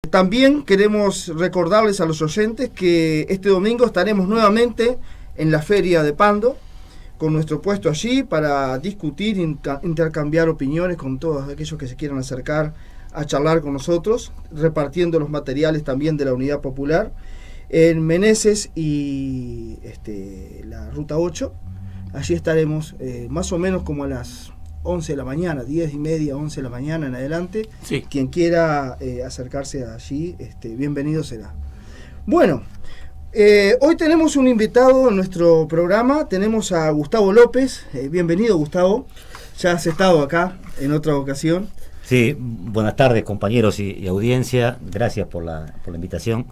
También queremos recordarles a los oyentes que este domingo estaremos nuevamente en la Feria de Pando, con nuestro puesto allí para discutir, intercambiar opiniones con todos aquellos que se quieran acercar a charlar con nosotros, repartiendo los materiales también de la Unidad Popular en Meneses y la Ruta 8. Allí estaremos más o menos como a las 11 de la mañana, 10 y media, 11 de la mañana en adelante. Sí. Quien quiera acercarse allí, bienvenido será. Bueno, hoy tenemos un invitado en nuestro programa. Tenemos a Gustavo López. Bienvenido, Gustavo. Ya has estado acá en otra ocasión. Sí, buenas tardes, compañeros y audiencia. Gracias por la invitación.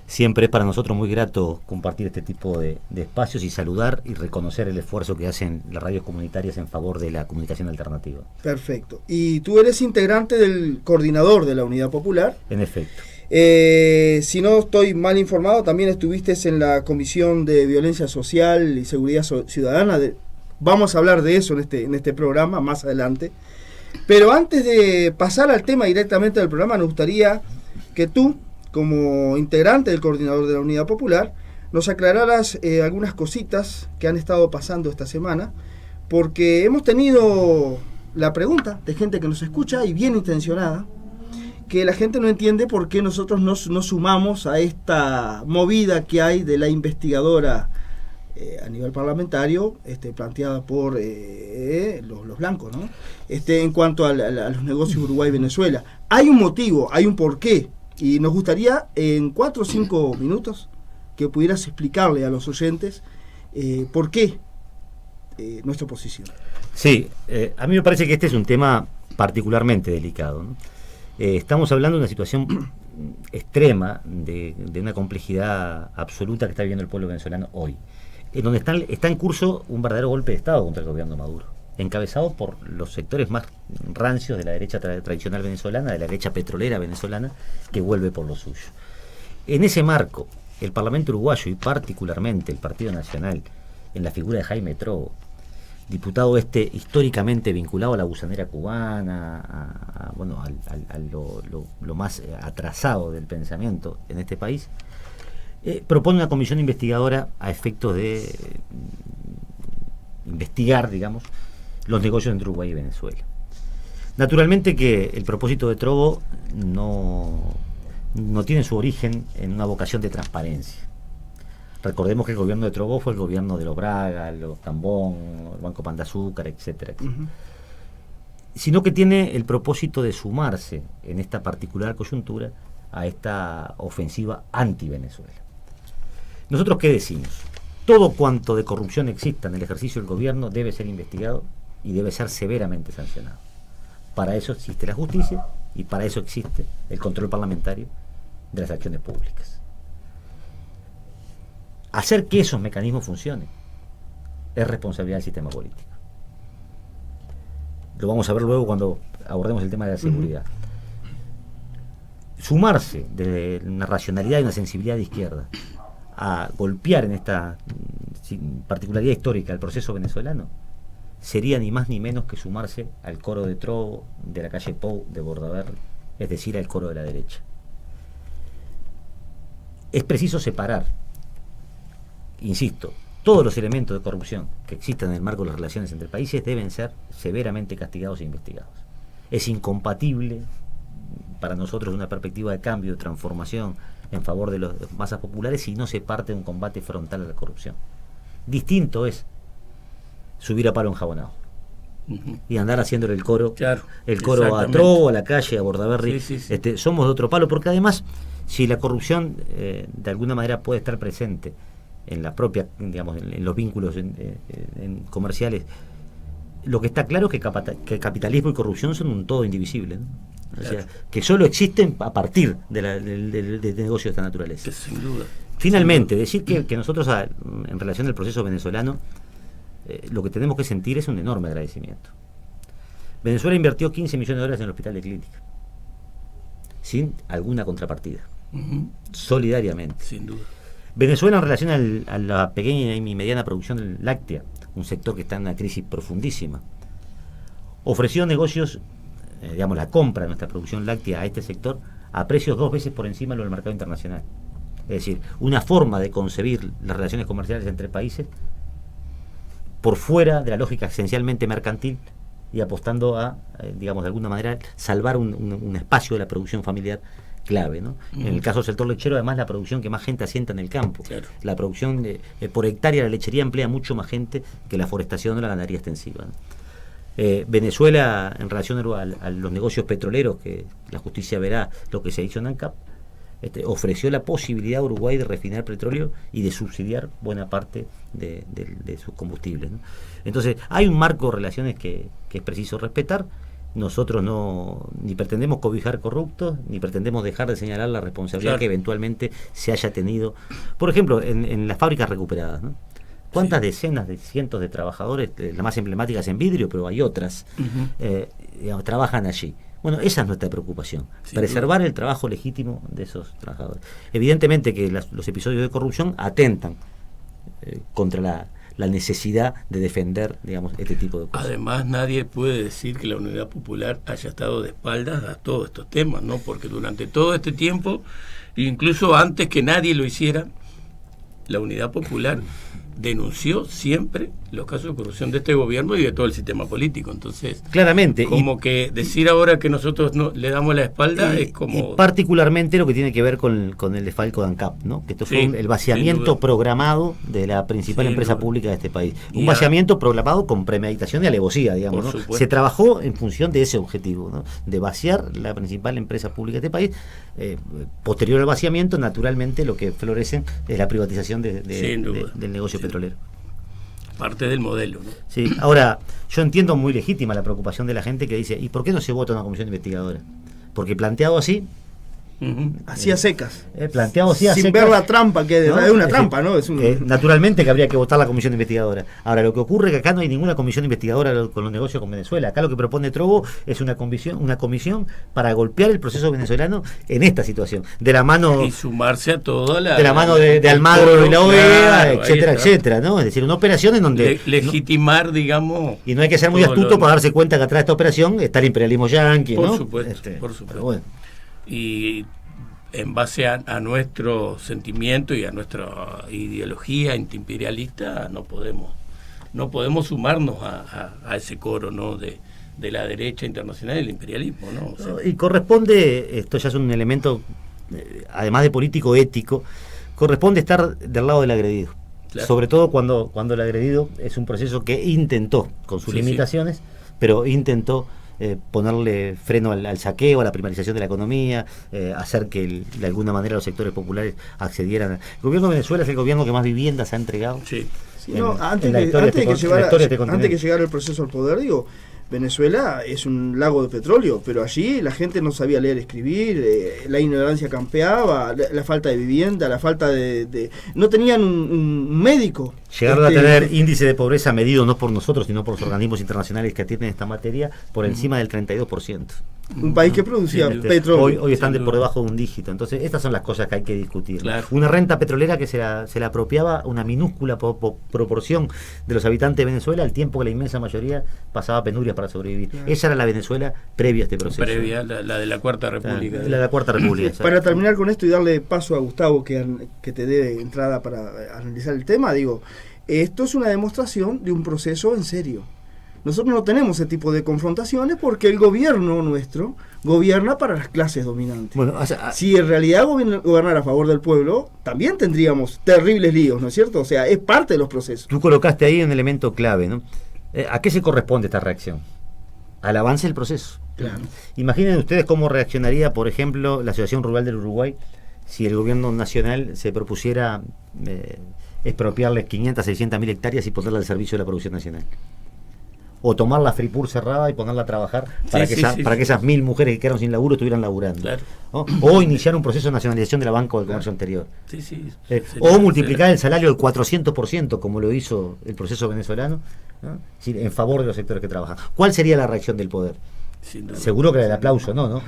Siempre es para nosotros muy grato compartir este tipo de espacios y saludar y reconocer el esfuerzo que hacen las radios comunitarias en favor de la comunicación alternativa. Perfecto. Y tú eres integrante del coordinador de la Unidad Popular. En efecto. Si no estoy mal informado, también estuviste en la Comisión de Violencia Social y Seguridad Ciudadana. Vamos a hablar de eso en este programa más adelante. Pero antes de pasar al tema directamente del programa, nos gustaría que tú, como integrante del coordinador de la Unidad Popular, nos aclararas algunas cositas que han estado pasando esta semana, porque hemos tenido la pregunta de gente que nos escucha y bien intencionada, que la gente no entiende por qué nosotros nos sumamos a esta movida que hay de la investigadora a nivel parlamentario, planteada por los blancos, ¿no? En cuanto a los negocios Uruguay-Venezuela. Hay un motivo, hay un porqué. Y nos gustaría en 4 o 5 minutos que pudieras explicarle a los oyentes por qué nuestra posición. Sí, a mí me parece que este es un tema particularmente delicado, ¿no? Estamos hablando de una situación extrema, de una complejidad absoluta que está viviendo el pueblo venezolano hoy, en donde está en curso un verdadero golpe de Estado contra el gobierno de Maduro, encabezado por los sectores más rancios de la derecha tradicional venezolana, de la derecha petrolera venezolana, que vuelve por lo suyo. En ese marco, el Parlamento uruguayo y particularmente el Partido Nacional, en la figura de Jaime Trovo, diputado históricamente vinculado a la gusanera cubana, a lo más atrasado del pensamiento en este país, propone una comisión investigadora a efectos de investigar, digamos, los negocios entre Uruguay y Venezuela. Naturalmente que el propósito de Trovo no tiene su origen en una vocación de transparencia. Recordemos que el gobierno de Trovo fue el gobierno de los Braga, los Cambón, el Banco Pan de Azúcar, etcétera, etcétera. Uh-huh. Sino que tiene el propósito de sumarse en esta particular coyuntura a esta ofensiva anti-Venezuela. ¿Nosotros qué decimos? Todo cuanto de corrupción exista en el ejercicio del gobierno debe ser investigado y debe ser severamente sancionado. Para eso existe la justicia y para eso existe el control parlamentario de las acciones públicas. Hacer que esos mecanismos funcionen es responsabilidad del sistema político. Lo vamos a ver luego cuando abordemos el tema de la seguridad. Sumarse de una racionalidad y una sensibilidad de izquierda a golpear en esta particularidad histórica del proceso venezolano sería ni más ni menos que sumarse al coro de Trovo, de la calle Pou, de Bordaberry, es decir, al coro de la derecha. Es preciso separar, insisto, todos los elementos de corrupción que existan en el marco de las relaciones entre países deben ser severamente castigados e investigados. Es incompatible para nosotros una perspectiva de cambio, de transformación en favor de las masas populares si no se parte de un combate frontal a la corrupción. Distinto es subir a palo enjabonado y andar haciéndole el coro, claro, el coro a Trovo, a la calle, a Bordaberry. Sí. Somos de otro palo, porque además, si la corrupción de alguna manera puede estar presente en la propia, digamos, en los vínculos en comerciales, lo que está claro es que capitalismo y corrupción son un todo indivisible, ¿no? O sea, que solo existen a partir de negocios de esta naturaleza. Sin duda. Finalmente, decir que nosotros, en relación al proceso venezolano, lo que tenemos que sentir es un enorme agradecimiento. Venezuela invirtió 15 millones de dólares en el hospital de clínica, sin alguna contrapartida, solidariamente. Sin duda. Venezuela, en relación a la pequeña y mediana producción láctea, un sector que está en una crisis profundísima, ofreció negocios, la compra de nuestra producción láctea a este sector a precios 2 veces por encima de lo del mercado internacional. Es decir, una forma de concebir las relaciones comerciales entre países por fuera de la lógica esencialmente mercantil y apostando a, digamos, de alguna manera, salvar un espacio de la producción familiar clave, ¿no? En el caso del sector lechero, además, la producción que más gente asienta en el campo. Claro. La producción por hectárea, la lechería emplea mucho más gente que la forestación o la ganadería extensiva, ¿no? Venezuela, en relación a los negocios petroleros, que la justicia verá lo que se hizo en ANCAP, ofreció la posibilidad a Uruguay de refinar petróleo y de subsidiar buena parte de sus combustibles, ¿no? Entonces, hay un marco de relaciones que es preciso respetar. Nosotros ni pretendemos cobijar corruptos, ni pretendemos dejar de señalar la responsabilidad, claro, que eventualmente se haya tenido. Por ejemplo, en las fábricas recuperadas, ¿no? ¿Cuántas decenas de cientos de trabajadores, la más emblemática es en vidrio, pero hay otras, trabajan allí? Bueno, esa es nuestra preocupación, preservar el trabajo legítimo de esos trabajadores. Evidentemente que los episodios de corrupción atentan contra la necesidad de defender, digamos, este tipo de cosas. Además, nadie puede decir que la Unidad Popular haya estado de espaldas a todos estos temas, ¿no? Porque durante todo este tiempo, incluso antes que nadie lo hiciera, la Unidad Popular denunció siempre los casos de corrupción de este gobierno y de todo el sistema político. Entonces, claramente, como que decir ahora que nosotros no le damos la espalda es como... Y particularmente lo que tiene que ver con el desfalco de ANCAP, ¿no? Que esto fue el vaciamiento programado de la principal empresa pública de este país. Un vaciamiento programado con premeditación y alevosía, digamos, ¿no? Se trabajó en función de ese objetivo, ¿no? De vaciar la principal empresa pública de este país. Posterior al vaciamiento, naturalmente, lo que florece es la privatización del negocio petrolero. Parte del modelo, ¿no? Sí, ahora, yo entiendo muy legítima la preocupación de la gente que dice, ¿y por qué no se vota una comisión investigadora? Porque planteado así... Así a secas. Planteado así a sin secas, ver la trampa, que ¿no? Es una trampa, ¿no? Es naturalmente que habría que votar la comisión investigadora. Ahora, lo que ocurre es que acá no hay ninguna comisión investigadora con los negocios con Venezuela. Acá lo que propone Trovo es una comisión para golpear el proceso venezolano en esta situación. De la mano... Y sumarse a todo de la mano de Almagro y la OEA, claro, etcétera, ¿no? Es decir, una operación en donde... legitimar, digamos... Y no hay que ser muy astuto para darse cuenta que atrás de esta operación está el imperialismo yanqui, ¿no? Por supuesto. Bueno. Y en base a nuestro sentimiento y a nuestra ideología antiimperialista no podemos sumarnos a ese coro, ¿no? de la derecha internacional y el imperialismo, ¿no? O sea, y corresponde, esto ya es un elemento además de político ético, corresponde estar del lado del agredido. Claro. Sobre todo cuando el agredido es un proceso que intentó, con sus limitaciones, pero intentó ponerle freno al saqueo, a la primarización de la economía, hacer que de alguna manera los sectores populares accedieran. El gobierno de Venezuela es el gobierno que más viviendas ha entregado. Antes que llegara el proceso al poder, digo, Venezuela es un lago de petróleo, pero allí la gente no sabía leer y escribir, la ignorancia campeaba, la falta de vivienda, la falta de no tenían un médico. Llegaron a tener índice de pobreza medido no por nosotros, sino por los organismos internacionales que atienden esta materia, por encima del 32%. Un país que producía petróleo. Hoy están por debajo de un dígito. Entonces, estas son las cosas que hay que discutir. Claro. Una renta petrolera que se la apropiaba una minúscula proporción de los habitantes de Venezuela, al tiempo que la inmensa mayoría pasaba penurias para sobrevivir. Claro. Esa era la Venezuela previa a este proceso. Previa, la de la Cuarta República. La de la Cuarta República. Para terminar con esto y darle paso a Gustavo que te dé entrada para analizar el tema, digo, esto es una demostración de un proceso en serio. Nosotros no tenemos ese tipo de confrontaciones porque el gobierno nuestro gobierna para las clases dominantes. Bueno, si en realidad gobernara a favor del pueblo, también tendríamos terribles líos, ¿no es cierto? O sea, es parte de los procesos. Tú colocaste ahí un elemento clave, ¿no? ¿A qué se corresponde esta reacción? Al avance del proceso. Claro. Imaginen ustedes cómo reaccionaría, por ejemplo, la Asociación Rural del Uruguay si el gobierno nacional se propusiera expropiarles 500, 600 mil hectáreas y ponerla al servicio de la producción nacional. O tomar la Fripur cerrada y ponerla a trabajar para que esas 1000 mujeres que quedaron sin laburo estuvieran laburando. Claro. ¿No? O iniciar un proceso de nacionalización de la banca o del comercio anterior. O multiplicar el salario al 400%, como lo hizo el proceso venezolano, ¿no? En favor de los sectores que trabajan. ¿Cuál sería la reacción del poder? Seguro que el aplauso, ¿no?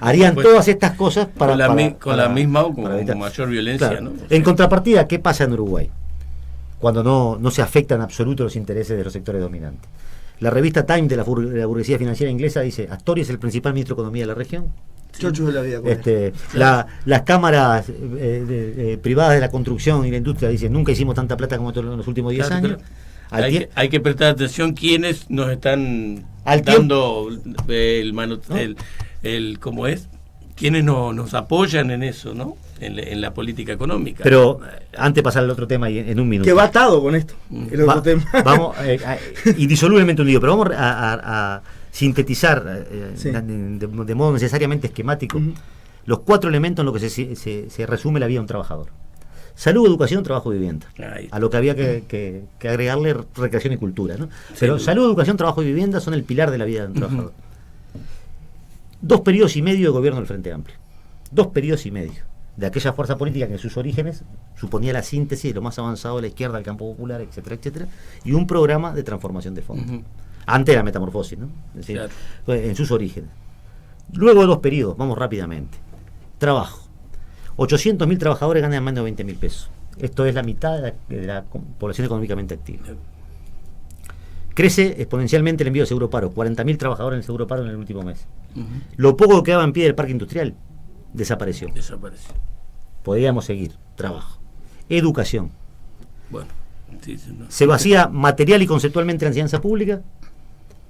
Harían todas estas cosas con la misma o con mayor violencia. Claro. ¿No? En contrapartida, ¿qué pasa en Uruguay? Cuando no se afectan en absoluto los intereses de los sectores dominantes. La revista Time de la burguesía financiera inglesa dice: Astori es el principal ministro de Economía de la región Chochos de la vida. Las cámaras privadas de la construcción y la industria dicen, nunca hicimos tanta plata como en los últimos 10 años. Hay que prestar atención quiénes nos están dando ¿cómo es? Quienes nos apoyan en eso, ¿no? En la política económica. Pero antes de pasar al otro tema y en un minuto. Que va atado con esto. El otro tema. Vamos, indisolublemente unido, pero vamos a sintetizar de modo necesariamente esquemático los 4 elementos en los que se resume la vida de un trabajador. Salud, educación, trabajo y vivienda. A lo que había que agregarle recreación y cultura, ¿no? Pero salud, educación, trabajo y vivienda son el pilar de la vida de un trabajador. 2 periodos y medio de gobierno del Frente Amplio. 2 periodos y medio de aquella fuerza política que en sus orígenes suponía la síntesis de lo más avanzado de la izquierda, del campo popular, etcétera, etcétera, y un programa de transformación de fondo. Antes de la metamorfosis, ¿no? Es decir, en sus orígenes. Luego de 2 periodos, vamos rápidamente. Trabajo. 800.000 trabajadores ganan menos de 20.000 pesos. Esto es la mitad de la población económicamente activa. Crece exponencialmente el envío de seguro paro. 40.000 trabajadores en el seguro paro en el último mes. Lo poco que quedaba en pie del parque industrial desapareció. Podríamos seguir. Trabajo. Educación. Bueno, se vacía material y conceptualmente la enseñanza pública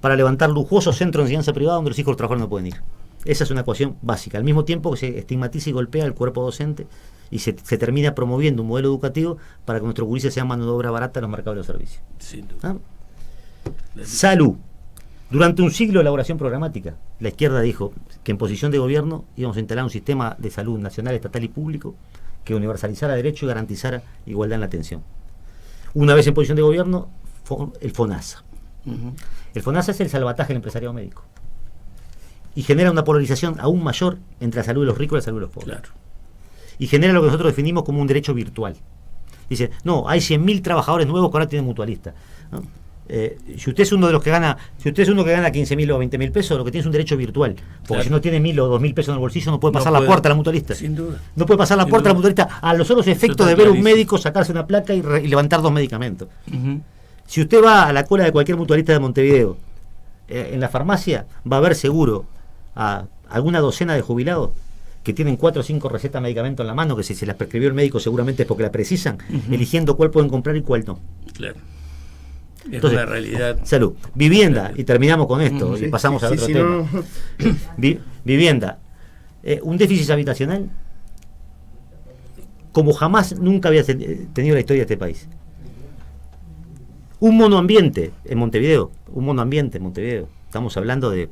para levantar lujosos centros de enseñanza privada donde los hijos de los trabajadores no pueden ir. Esa es una ecuación básica. Al mismo tiempo que se estigmatiza y golpea el cuerpo docente y se termina promoviendo un modelo educativo para que nuestros gurises sean mano de obra barata en los mercados de los servicios. Sin duda. Salud. Durante un siglo de elaboración programática, la izquierda dijo que en posición de gobierno íbamos a instalar un sistema de salud nacional, estatal y público que universalizara derechos y garantizara igualdad en la atención. Una vez en posición de gobierno, el FONASA. El FONASA es el salvataje del empresariado médico. Y genera una polarización aún mayor entre la salud de los ricos y la salud de los pobres. Claro. Y genera lo que nosotros definimos como un derecho virtual. Dice, no, hay 100.000 trabajadores nuevos que ahora tienen mutualista, ¿no? Si usted es uno de los que gana, si usted es uno que gana 15.000 o 20.000 pesos, lo que tiene es un derecho virtual. Porque si no tiene 1.000 o 2.000 pesos en el bolsillo, no puede pasar la puerta a la mutualista. Sin duda. No puede pasar la puerta a la mutualista a los solos efectos de ver un médico sacarse una placa y levantar 2 medicamentos. Si usted va a la cola de cualquier mutualista de Montevideo, en la farmacia va a haber seguro a alguna docena de jubilados que tienen 4 o 5 recetas de medicamentos en la mano, que si se las prescribió el médico seguramente es porque la precisan, eligiendo cuál pueden comprar y cuál no. Claro. Entonces, una realidad. Salud. Vivienda, y terminamos con esto, y pasamos al otro tema. Vivienda. Un déficit habitacional como jamás nunca había tenido la historia de este país. Un monoambiente en Montevideo. Estamos hablando de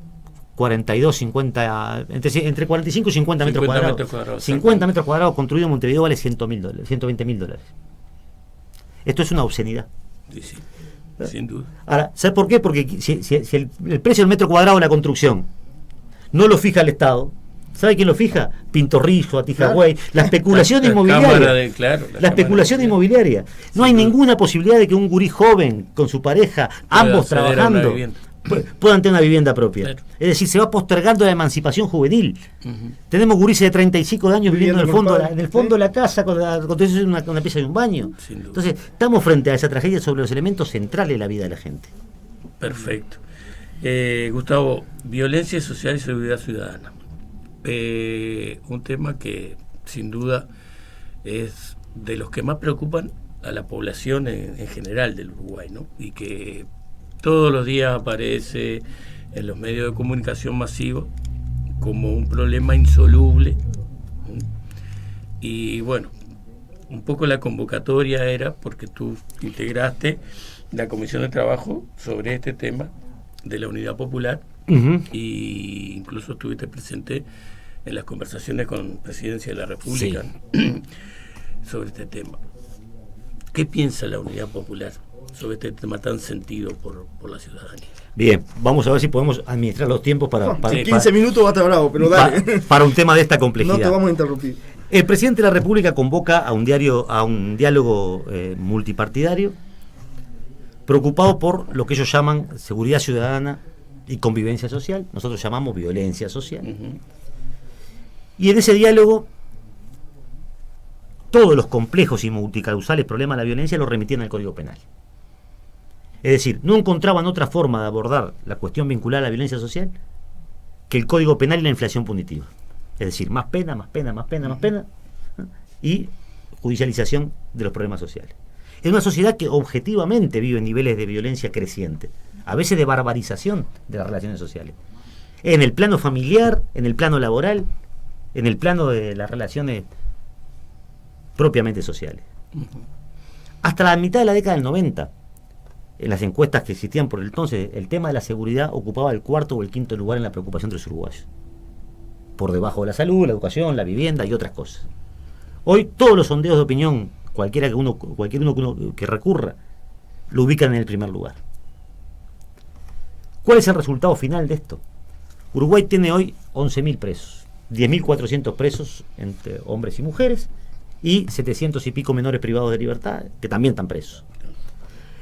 42, 50, entre 45 y 50 metros cuadrados. 50 metros cuadrados construido en Montevideo vale $120.000. Esto es una obscenidad. Sí. Sin duda. Ahora, ¿sabes por qué? Porque si el precio del metro cuadrado de la construcción no lo fija el Estado, ¿sabe quién lo fija? Pintorrillo, Atijagüey, la especulación inmobiliaria. La especulación inmobiliaria. No hay ninguna posibilidad de que un gurí joven con su pareja, ambos trabajando, puedan tener una vivienda propia. Claro. Es decir, se va postergando la emancipación juvenil. Tenemos gurises de 35 años viviendo en el fondo de la casa con una pieza de un baño. Entonces, estamos frente a esa tragedia sobre los elementos centrales de la vida de la gente. Perfecto. Gustavo, violencia social y seguridad ciudadana. Un tema que sin duda es de los que más preocupan a la población en general del Uruguay, ¿no? Y que todos los días aparece en los medios de comunicación masivos como un problema insoluble. Y bueno, un poco la convocatoria era porque tú integraste la comisión de trabajo sobre este tema de la Unidad Popular, y incluso estuviste presente en las conversaciones con Presidencia de la República sobre este tema. ¿Qué piensa la Unidad Popular sobre este tema tan sentido por la ciudadanía? Bien, vamos a ver si podemos administrar los tiempos para 15 minutos va a estar bravo, pero dale. Para un tema de esta complejidad. No te vamos a interrumpir. El presidente de la República convoca a un diálogo multipartidario preocupado por lo que ellos llaman seguridad ciudadana y convivencia social. Nosotros llamamos violencia social. Y en ese diálogo todos los complejos y multicausales problemas de la violencia los remitían al Código Penal. Es decir, no encontraban otra forma de abordar la cuestión vinculada a la violencia social que el Código Penal y la inflación punitiva. Es decir, más pena, más pena, más pena, más pena, ¿no? Y judicialización de los problemas sociales. Es una sociedad que objetivamente vive niveles de violencia creciente, a veces de barbarización de las relaciones sociales. En el plano familiar, en el plano laboral, en el plano de las relaciones propiamente sociales. Hasta la mitad de la década del 90, en las encuestas que existían por entonces, el tema de la seguridad ocupaba el cuarto o el quinto lugar en la preocupación de los uruguayos. Por debajo de la salud, la educación, la vivienda y otras cosas. Hoy todos los sondeos de opinión, cualquier uno que recurra, lo ubican en el primer lugar. ¿Cuál es el resultado final de esto? Uruguay tiene hoy 11.000 presos, 10.400 presos entre hombres y mujeres, y 700 y pico menores privados de libertad, que también están presos.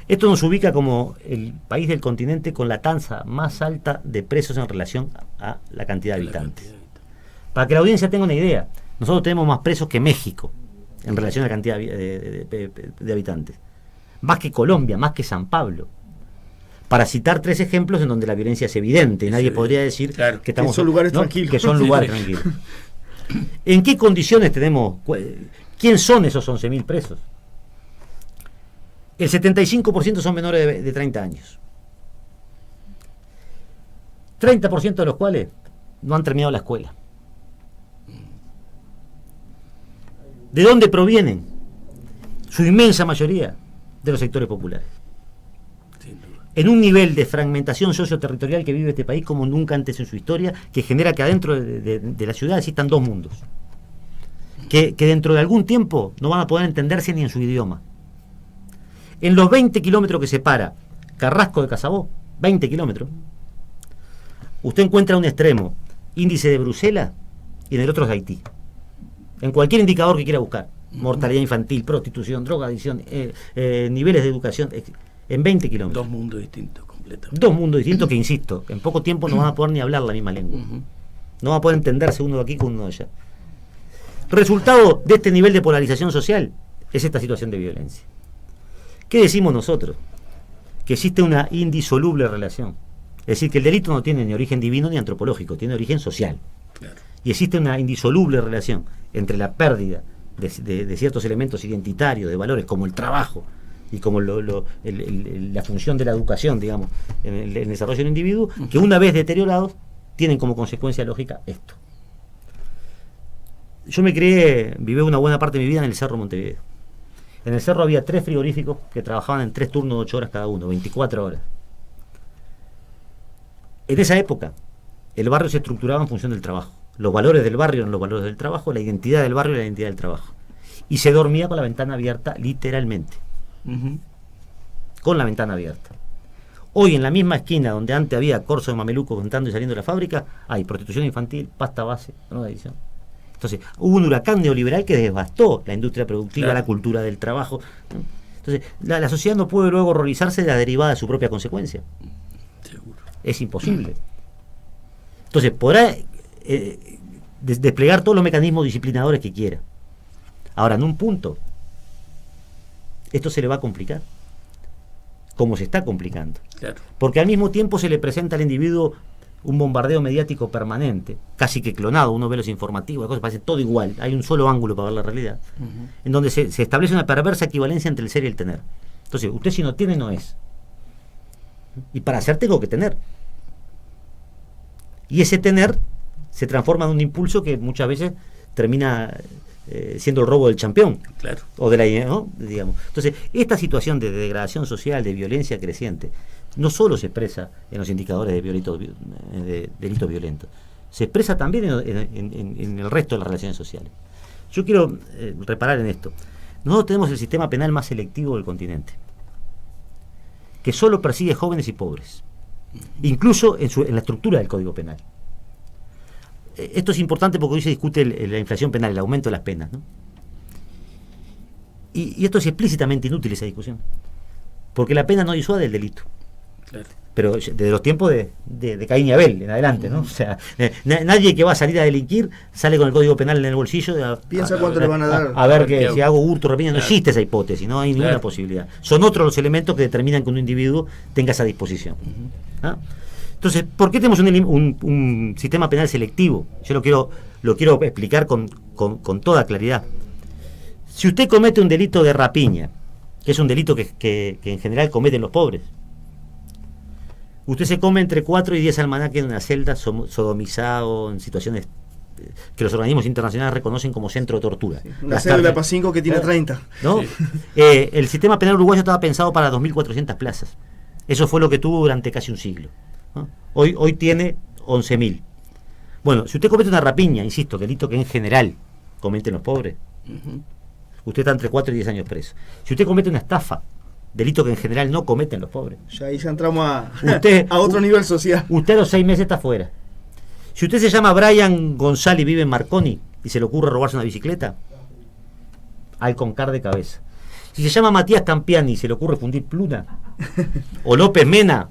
Esto nos ubica como el país del continente con la tasa más alta de presos en relación a la cantidad de habitantes. Para que la audiencia tenga una idea, nosotros tenemos más presos que México en relación a la cantidad de habitantes. Más que Colombia, más que San Pablo. Para citar 3 ejemplos en donde la violencia es evidente, nadie podría decir que estamos, que son lugares tranquilos. Que son lugares tranquilos. ¿En qué condiciones tenemos? ¿Quién son esos 11.000 presos? El 75% son menores de 30 años. 30% de los cuales no han terminado la escuela. ¿De dónde provienen? Su inmensa mayoría de los sectores populares. En un nivel de fragmentación socioterritorial que vive este país como nunca antes en su historia, que genera que adentro de la ciudad existan 2 mundos. Que dentro de algún tiempo no van a poder entenderse ni en su idioma. En los 20 kilómetros que separa Carrasco de Casabó, 20 kilómetros, usted encuentra un extremo índice de Bruselas y en el otro es de Haití. En cualquier indicador que quiera buscar, mortalidad infantil, prostitución, drogadicción, niveles de educación, en 20 kilómetros. 2 mundos distintos completamente. 2 mundos distintos que, insisto, en poco tiempo no van a poder ni hablar la misma lengua. No van a poder entenderse uno de aquí con uno de allá. Resultado de este nivel de polarización social es esta situación de violencia. ¿Qué decimos nosotros? Que existe una indisoluble relación. Es decir, que el delito no tiene ni origen divino ni antropológico, tiene origen social. Claro. Y existe una indisoluble relación entre la pérdida de ciertos elementos identitarios, de valores como el trabajo y como la función de la educación, digamos, en el desarrollo del individuo, que una vez deteriorados tienen como consecuencia lógica esto. Yo viví una buena parte de mi vida en el Cerro Montevideo. En el Cerro había 3 frigoríficos que trabajaban en 3 turnos de 8 horas cada uno, 24 horas. En esa época, el barrio se estructuraba en función del trabajo. Los valores del barrio eran los valores del trabajo, la identidad del barrio era la identidad del trabajo. Y se dormía con la ventana abierta, literalmente. Con la ventana abierta. Hoy, en la misma esquina donde antes había corso de mamelucos entrando y saliendo de la fábrica, hay prostitución infantil, pasta base, drogadicción. Entonces, hubo un huracán neoliberal que devastó la industria productiva, la cultura del trabajo. Entonces, la sociedad no puede luego horrorizarse de la derivada de su propia consecuencia. Seguro. Es imposible. Entonces, podrá desplegar todos los mecanismos disciplinadores que quiera. Ahora, en un punto, esto se le va a complicar, como se está complicando. Claro. Porque al mismo tiempo se le presenta al individuo un bombardeo mediático permanente, casi que clonado. Uno ve los informativos, las cosas parece todo igual, hay un solo ángulo para ver la realidad, en donde se establece una perversa equivalencia entre el ser y el tener. Entonces, usted si no tiene, no es. Y para ser tengo que tener. Y ese tener se transforma en un impulso que muchas veces termina siendo el robo del campeón. Claro. O de la, ¿no? Digamos. Entonces, esta situación de degradación social, de violencia creciente, no solo se expresa en los indicadores de delitos violentos, se expresa también en el resto de las relaciones sociales. Yo quiero reparar en esto. Nosotros tenemos el sistema penal más selectivo del continente, que solo persigue jóvenes y pobres, incluso en la estructura del Código Penal. Esto es importante porque hoy se discute la inflación penal, el aumento de las penas, ¿no? Y esto es explícitamente inútil, esa discusión, porque la pena no disuade el delito. Claro. Pero desde los tiempos de Caín y Abel en adelante, ¿no? O sea, nadie que va a salir a delinquir sale con el Código Penal en el bolsillo. Piensa cuánto le van a dar. A ver que si hago hurto, rapina, no existe esa hipótesis, no hay ninguna posibilidad. Son otros los elementos que determinan que un individuo tenga esa disposición. Entonces, ¿por qué tenemos un sistema penal selectivo? Yo lo quiero explicar con toda claridad. Si usted comete un delito de rapiña, que es un delito que en general cometen los pobres, usted se come entre 4 y 10 almanaques en una celda, sodomizado, en situaciones que los organismos internacionales reconocen como centro de tortura. Sí, una cédula para 5 que tiene 30. ¿No? Sí. El sistema penal uruguayo estaba pensado para 2.400 plazas. Eso fue lo que tuvo durante casi un siglo, ¿no? Hoy tiene 11.000. Bueno, si usted comete una rapiña, insisto, delito que en general cometen los pobres, usted está entre 4 y 10 años preso. Si usted comete una estafa, delito que en general no cometen los pobres, Ya ahí ya entramos Usted- a otro nivel social. usted a los 6 meses está fuera. Si usted se llama Brian González y vive en Marconi y se le ocurre robarse una bicicleta, al concar de cabeza. Si se llama Matías Campiani y se le ocurre fundir pluna, o López Mena,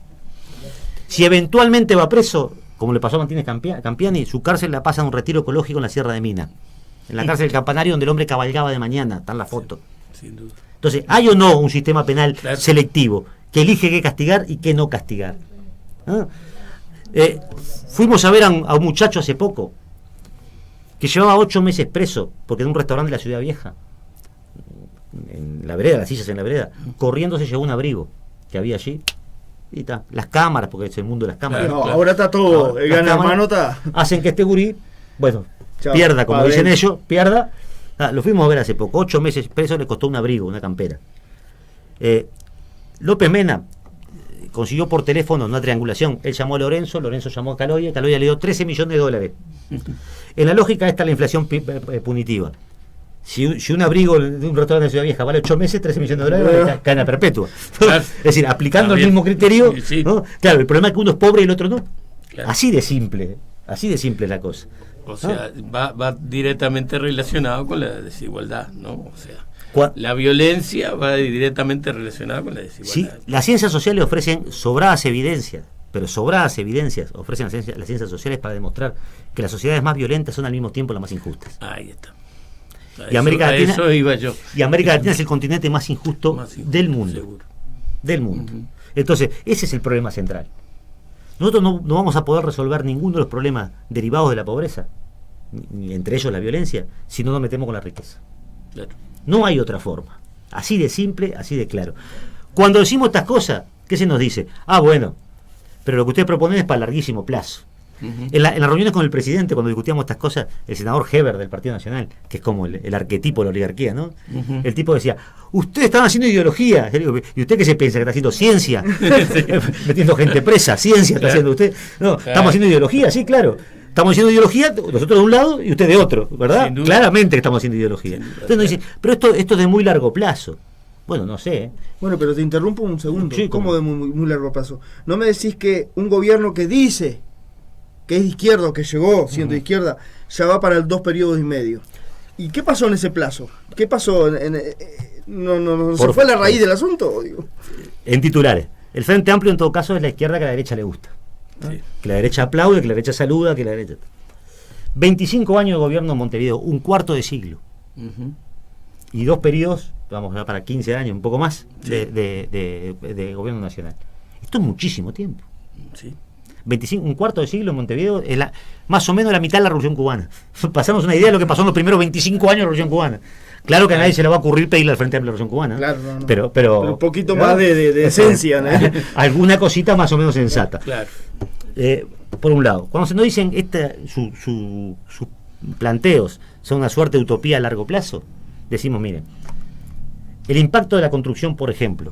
si eventualmente va preso, como le pasó a Martínez Campiani, su cárcel la pasa a un retiro ecológico en la Sierra de Mina, en la cárcel del Campanario, donde el hombre cabalgaba de mañana, está en la foto. Sin duda. Entonces, ¿hay o no un sistema penal Claro. selectivo que elige qué castigar y qué no castigar? ¿Ah? Fuimos a ver a un muchacho hace poco que llevaba 8 meses preso porque en un restaurante de la Ciudad Vieja, en la vereda, las sillas en la vereda, corriendo se llevó un abrigo que había allí y está, las cámaras, porque es el mundo de las cámaras. No, ahora está todo, Ahora, el las gran cámaras hermano está. hacen que este gurí, bueno, Chao, pierda, como pa' dicen dentro. ellos, pierda. Lo fuimos a ver hace poco, 8 meses preso, le costó un abrigo, una campera. López Mena consiguió por teléfono una triangulación. Él llamó a Lorenzo llamó a Caloya le dio $13 millones. En la lógica está la inflación punitiva. Si un abrigo de un restaurante de Ciudad Vieja vale 8 meses, $13 millones, cadena perpetua. Claro. Es decir, aplicando Está el bien. mismo criterio, Sí, sí. ¿no? Claro, el problema es que uno es pobre y el otro no. Claro. Así de simple es la cosa. O sea, va directamente relacionado con la desigualdad, ¿no? O sea, la violencia va directamente relacionada con la desigualdad. Sí, las ciencias sociales ofrecen sobradas evidencias ofrecen las ciencias sociales para demostrar que las sociedades más violentas son al mismo tiempo las más injustas. Ahí está. Y América Latina, eso iba yo. Y América Latina es el continente más injusto, del mundo. Seguro. Del mundo. Entonces, ese es el problema central. Nosotros no vamos a poder resolver ninguno de los problemas derivados de la pobreza, ni entre ellos la violencia, si no nos metemos con la riqueza. Claro. No hay otra forma. Así de simple, así de claro. Cuando decimos estas cosas, ¿qué se nos dice? Bueno, pero lo que ustedes proponen es para larguísimo plazo. En las reuniones con el presidente, cuando discutíamos estas cosas, el senador Heber del Partido Nacional, que es como el arquetipo de la oligarquía, ¿no? El tipo decía, ustedes están haciendo ideología. Yo digo, ¿y usted qué se piensa? ¿Que está haciendo ciencia? Metiendo gente presa, ciencia está haciendo usted. No, estamos haciendo ideología, sí, claro. Estamos haciendo ideología, nosotros de un lado y usted de otro, ¿verdad? Claramente que estamos haciendo ideología. Entonces nos dicen, pero esto es de muy largo plazo. Bueno, no sé. Bueno, pero te interrumpo un segundo. Sí, ¿Cómo de muy largo plazo? No me decís que un gobierno que dice que es de izquierda o que llegó siendo de izquierda, ya va para el 2 periodos y medio. ¿Y qué pasó en ese plazo? ¿Qué pasó? ¿No se fue a la raíz del asunto? Digo. En titulares. El Frente Amplio en todo caso es la izquierda que a la derecha le gusta. ¿No? Sí. Que la derecha aplaude, que la derecha saluda, que la derecha... 25 años de gobierno en Montevideo, un cuarto de siglo. Y 2 periodos, vamos a para 15 años, un poco más, de gobierno nacional. Esto es muchísimo tiempo. Sí. Un cuarto de siglo en Montevideo es más o menos la mitad de la Revolución Cubana. Pasamos una idea de lo que pasó en los primeros 25 años de la Revolución Cubana. Claro que a nadie se le va a ocurrir pedirle al Frente Amplio la Revolución Cubana. Claro, no. Pero un poquito más de esencia, ¿no? Alguna cosita más o menos sensata. Claro. Por un lado, cuando se nos dicen sus planteos son una suerte de utopía a largo plazo, decimos, miren, el impacto de la construcción, por ejemplo,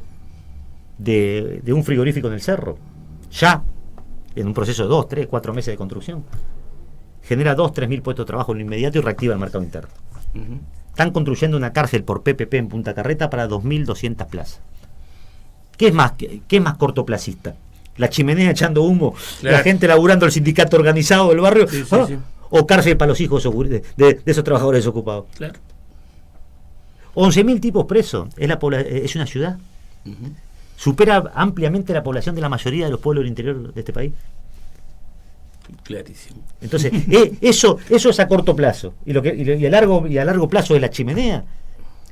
de un frigorífico en el cerro, ya en un proceso de 2, 3, 4 meses de construcción, genera 2.000, 3.000 puestos de trabajo en lo inmediato y reactiva el mercado interno. Están construyendo una cárcel por PPP en Punta Carreta para 2.200 plazas. ¿Qué es más cortoplacista? ¿La chimenea echando humo? Claro. ¿La gente laburando el sindicato organizado del barrio? Sí, sí, sí. ¿O cárcel para los hijos de esos trabajadores desocupados? Claro. 11.000 tipos presos. Es una ciudad. Supera ampliamente la población de la mayoría de los pueblos del interior de este país. Clarísimo. Entonces, eso es a corto plazo. Y a largo plazo es la chimenea.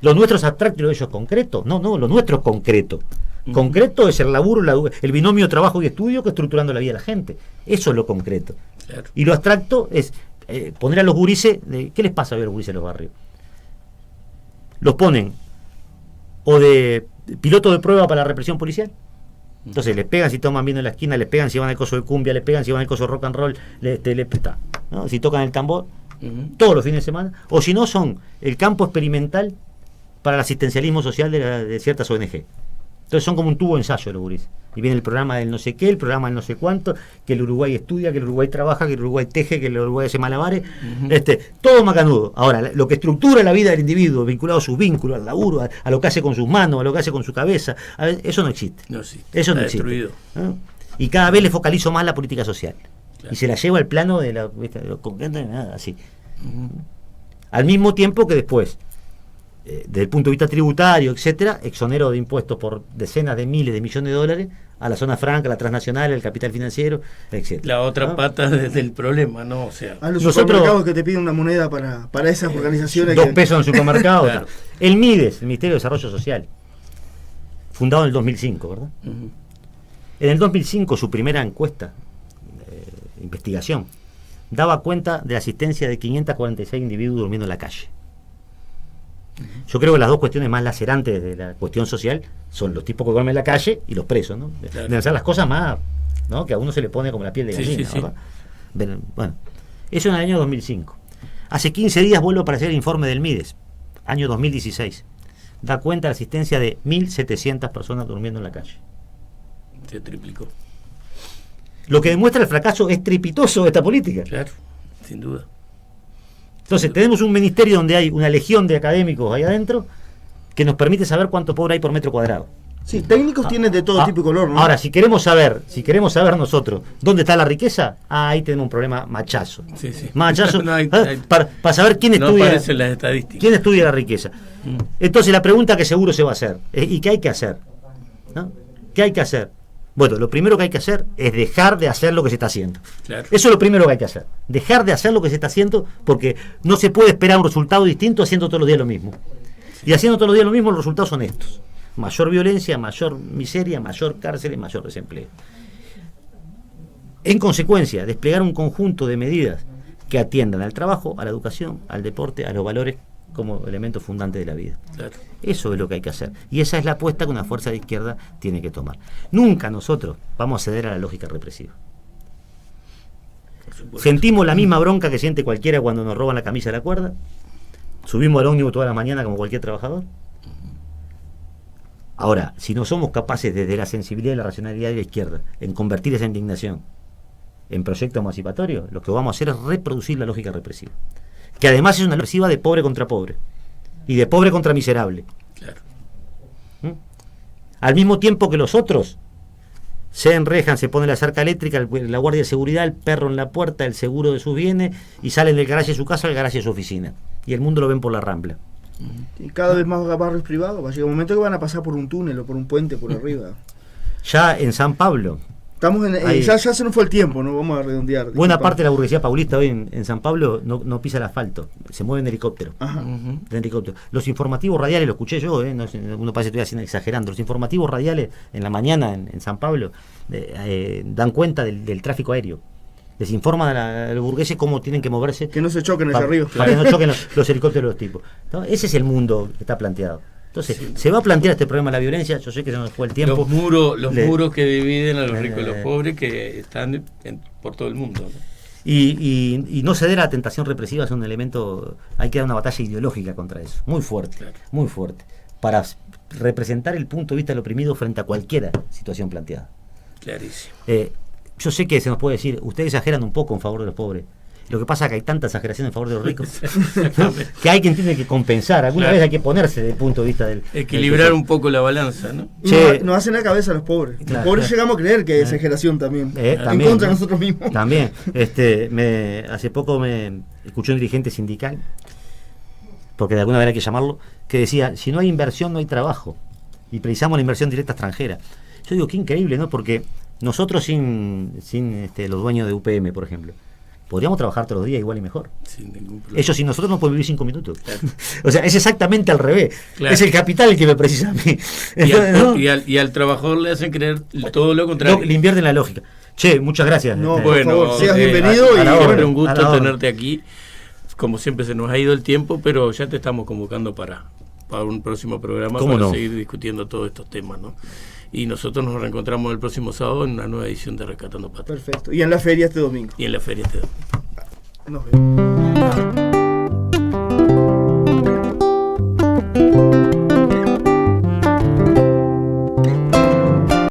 Lo nuestro es abstracto y lo de ellos es concreto. No, lo nuestro es concreto. Concreto es el laburo, el binomio trabajo y estudio que estructurando la vida de la gente. Eso es lo concreto. Claro. Y lo abstracto es poner a los gurises, ¿qué les pasa a ver a los gurises en los barrios? Los ponen o de piloto de prueba para la represión policial. Entonces les pegan si toman viendo en la esquina, les pegan si van al coso de cumbia, les pegan si van al coso de rock and roll, ¿no? Si tocan el tambor, todos los fines de semana. O si no, son el campo experimental para el asistencialismo social de ciertas ONG. Entonces son como un tubo de ensayo los gurises. Y viene el programa del no sé qué, el programa del no sé cuánto, que el Uruguay estudia, que el Uruguay trabaja, que el Uruguay teje, que el Uruguay hace malabares, todo macanudo. Ahora, lo que estructura la vida del individuo, vinculado a sus vínculos, al laburo, a lo que hace con sus manos, a lo que hace con su cabeza, eso no existe. No existe. Eso no Está existe. destruido. ¿No? Y cada vez le focalizo más la política social. Claro. Y se la lleva al plano de lo concreto, nada, así. Al mismo tiempo que después, desde el punto de vista tributario, etcétera, exonero de impuestos por decenas de miles de millones de dólares a la zona franca, a la transnacional, al capital financiero, etcétera. La otra pata del problema, ¿no? O sea, A los Nosotros- supermercados que te piden una moneda para esas organizaciones. 2 pesos en el supermercado. Claro. El MIDES, el Ministerio de Desarrollo Social, fundado en el 2005, ¿verdad? En el 2005 su primera encuesta, investigación, daba cuenta de la asistencia de 546 individuos durmiendo en la calle. Yo creo que las dos cuestiones más lacerantes de la cuestión social son los tipos que duermen en la calle y los presos, ¿no? Claro. Deben ser las cosas más, ¿no? Que a uno se le pone como la piel de Sí, gallina, sí, sí. ¿verdad? Bueno, eso en el año 2005. Hace 15 días vuelve a aparecer el informe del MIDES, año 2016. Da cuenta de la asistencia de 1.700 personas durmiendo en la calle. se triplicó. Lo que demuestra el fracaso estrepitoso de esta política. Claro, sin duda. Entonces, tenemos un ministerio donde hay una legión de académicos ahí adentro que nos permite saber cuánto pobre hay por metro cuadrado. Sí, técnicos tienen de todo tipo y color, ¿no? Ahora, si queremos saber nosotros dónde está la riqueza, ahí tenemos un problema machazo. Sí, sí. Machazo, No hay- para saber quién No estudia, aparecen las estadísticas. quién estudia la riqueza. Entonces, la pregunta que seguro se va a hacer es, ¿y qué hay que hacer? ¿No? ¿Qué hay que hacer? Bueno, lo primero que hay que hacer es dejar de hacer lo que se está haciendo. Claro. Eso es lo primero que hay que hacer. Dejar de hacer lo que se está haciendo, porque no se puede esperar un resultado distinto haciendo todos los días lo mismo. Y haciendo todos los días lo mismo, los resultados son estos: mayor violencia, mayor miseria, mayor cárcel, mayor desempleo. En consecuencia, desplegar un conjunto de medidas que atiendan al trabajo, a la educación, al deporte, a los valores como elementos fundantes de la vida. Claro. Eso es lo que hay que hacer. Y esa es la apuesta que una fuerza de izquierda tiene que tomar. Nunca nosotros vamos a ceder a la lógica represiva. Por supuesto. Sentimos la misma bronca que siente cualquiera cuando nos roban la camisa de la cuerda. Subimos al ómnibus toda la mañana como cualquier trabajador. Ahora, si no somos capaces desde la sensibilidad y la racionalidad de la izquierda en convertir esa indignación en proyecto emancipatorio, lo que vamos a hacer es reproducir la lógica represiva, que además es una represiva de pobre contra pobre y de pobre contra miserable. Claro. Al mismo tiempo que los otros se enrejan, se pone la cerca eléctrica, la guardia de seguridad, el perro en la puerta, el seguro de sus bienes, y salen del garaje de su casa al garaje de su oficina. Y el mundo lo ven por la Rambla. Y cada vez más barrios privados. Va a llegar un momento que van a pasar por un túnel o por un puente por arriba. Ya en San Pablo, Estamos en, Ahí. ya se nos fue el tiempo, ¿no? Vamos a redondear. buena Disculpa. parte de la burguesía paulista hoy en San Pablo no pisa el asfalto, se mueve en helicóptero. Ajá. Ujú. De helicóptero. Los informativos radiales, lo escuché yo, no sé, uno parece que estoy haciendo, exagerando. Los informativos radiales en la mañana en San Pablo dan cuenta del tráfico aéreo. Les informan a los burgueses cómo tienen que moverse Que no se choquen hacia arriba. para que no choquen los helicópteros de los tipos. ¿No? Ese es el mundo que está planteado. Entonces, se va a plantear este problema de la violencia. Yo sé que se nos fue el tiempo. Los muros que dividen a los ricos y los pobres que están por todo el mundo, ¿no? Y no ceder a la tentación represiva es un elemento. Hay que dar una batalla ideológica contra eso, muy fuerte, Claro. muy fuerte, para representar el punto de vista del oprimido frente a cualquier situación planteada. Clarísimo. Yo sé que se nos puede decir, ustedes exageran un poco en favor de los pobres. Lo que pasa es que hay tanta exageración en favor de los ricos que hay quien tiene que compensar. Alguna Claro. vez hay que ponerse desde el punto de vista del. Equilibrar un poco la balanza, ¿no? Y Che. nos hacen la cabeza a los pobres. Claro. Los pobres llegamos a creer que hay exageración también. En También, contra de ¿no? nosotros mismos. También. Hace poco me escuché un dirigente sindical, porque de alguna manera hay que llamarlo, que decía: si no hay inversión, no hay trabajo. Y precisamos la inversión directa extranjera. Yo digo, qué increíble, ¿no? Porque nosotros sin los dueños de UPM, por ejemplo, podríamos trabajar todos los días igual y mejor. Sin ningún problema. Ellos sin nosotros no pueden vivir 5 minutos. Claro. O sea, es exactamente al revés. Claro. Es el capital el que me precisa a mí. Y al trabajador le hacen creer todo lo contrario. Le invierten la lógica. Che, muchas gracias. No, por Bueno, favor, seas bienvenido. a y la bueno, orden, un gusto a la orden. tenerte aquí. Como siempre se nos ha ido el tiempo, pero ya te estamos convocando para un próximo programa ¿Cómo para no? seguir discutiendo todos estos temas, ¿no? Y nosotros nos reencontramos el próximo sábado en una nueva edición de Rescatando Patria. Perfecto. Y en la feria este domingo. Y en la feria este domingo. Nos vemos.